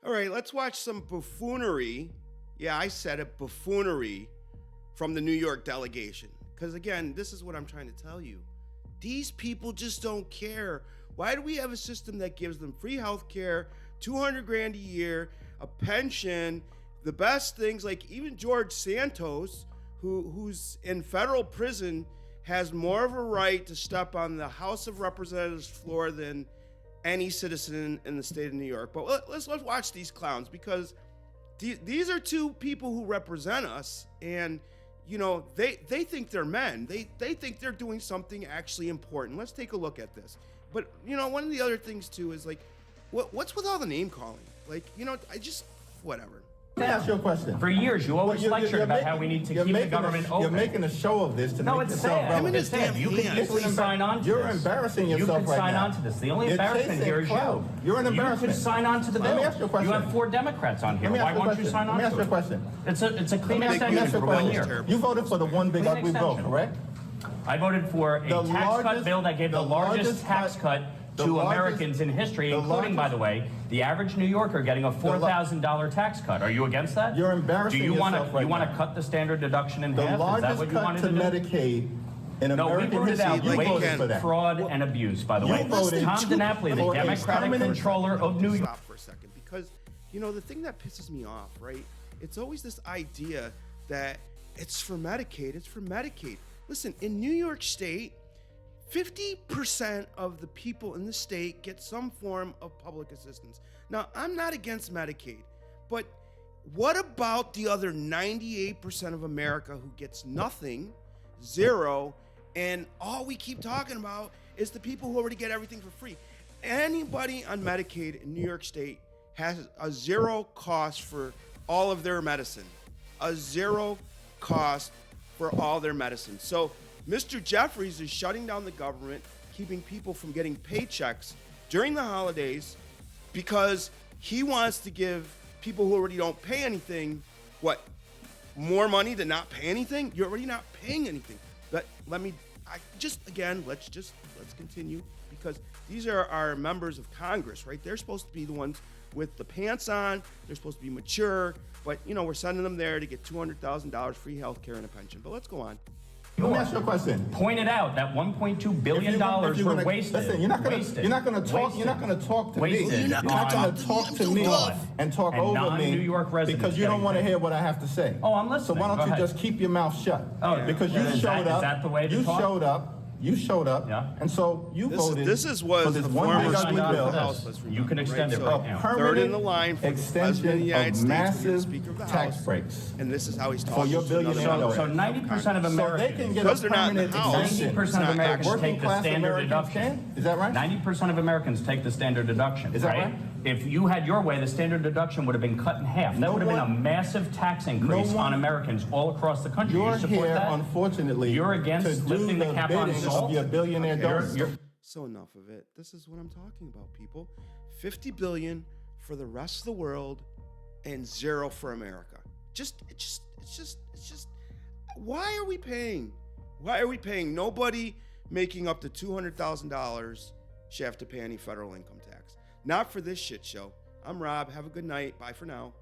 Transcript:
All right, let's watch some buffoonery. Yeah, I said it, buffoonery from the New York delegation. Because again, this is what I'm trying to tell you. These people just don't care. Why do we have a system that gives them free health care, 200 grand a year, a pension, the best things, like even George Santos, who's in federal prison, has more of a right to step on the House of Representatives floor than any citizen in the state of New York. But let's watch these clowns, because these are two people who represent us, and you know they think they're men. They think they're doing something actually important. Let's take a look at this. But you know, one of the other things too is like, what's with all the name calling? Like, you know, I just whatever. Let me ask you a question. For years, you always lectured about how we need to keep the government open. You're making a show of this to make yourself relevant. It's sad. You could easily sign on to this. You're embarrassing yourself right now. You could sign on to this. The only embarrassment here is you. You're an embarrassment. You could sign on to the bill. Let me ask you a question. You have 4 Democrats on here. Why won't you sign on to it? Let me ask you a question. It's a clean extension for 1 year. You voted for the one big ugly bill, correct? I voted for a tax cut bill that gave the largest tax cut to Americans in history, including, by the way, the average New Yorker getting a $4,000 tax cut. Are you against that? You're embarrassing yourself right now. Do you want to cut the standard deduction in half? Is that what you wanted to do? The largest cut to Medicaid in American history. You voted for that. Fraud and abuse, by the way. Tom DiNapoli, the Democratic controller of New York. Stop for a second, because, you know, the thing that pisses me off, right? It's always this idea that it's for Medicaid. It's for Medicaid. Listen, in New York State, 50% of the people in the state get some form of public assistance. Now, I'm not against Medicaid, but what about the other 98% of America who gets nothing, zero, and all we keep talking about is the people who already get everything for free? Anybody on Medicaid in New York State has a zero cost for all of their medicine, a zero cost for all their medicine. So Mr. Jeffries is shutting down the government, keeping people from getting paychecks during the holidays because he wants to give people who already don't pay anything, more money to not pay anything? You're already not paying anything. Let's continue, because these are our members of Congress, right? They're supposed to be the ones with the pants on. They're supposed to be mature, but you know, we're sending them there to get $200,000 free health care and a pension. But let's go on. Let me ask you a question. Pointed out that $1.2 billion were wasted. Listen, you're not going to talk. You're not going to talk to me. You're not going to talk to me and talk over me, New York residents, because you don't want to hear what I have to say. Oh, I'm listening. So why don't you just keep your mouth shut? Oh, because you showed up. Is that the way to talk? You showed up, and so you voted. This was this the one big ugly bill. You can extend it right now. Third in the line for extension of massive tax breaks. And this is how he's talking. For your billionaire. So 90% of Americans, so they can get a permanent extension. 90% of Americans take the standard deduction. Is that right? 90% of Americans take the standard deduction. Is that right? If you had your way, the standard deduction would have been cut in half. That would have been a massive tax increase on Americans all across the country. You're you support here, that? Unfortunately, you're against lifting the cap on salt of your billionaire donors. So enough of it. This is what I'm talking about, people. $50 billion for the rest of the world and zero for America. It's just. Why are we paying? Why are we paying? Nobody making up to $200,000 should have to pay any federal income tax. Not for this shit show. I'm Rob. Have a good night. Bye for now.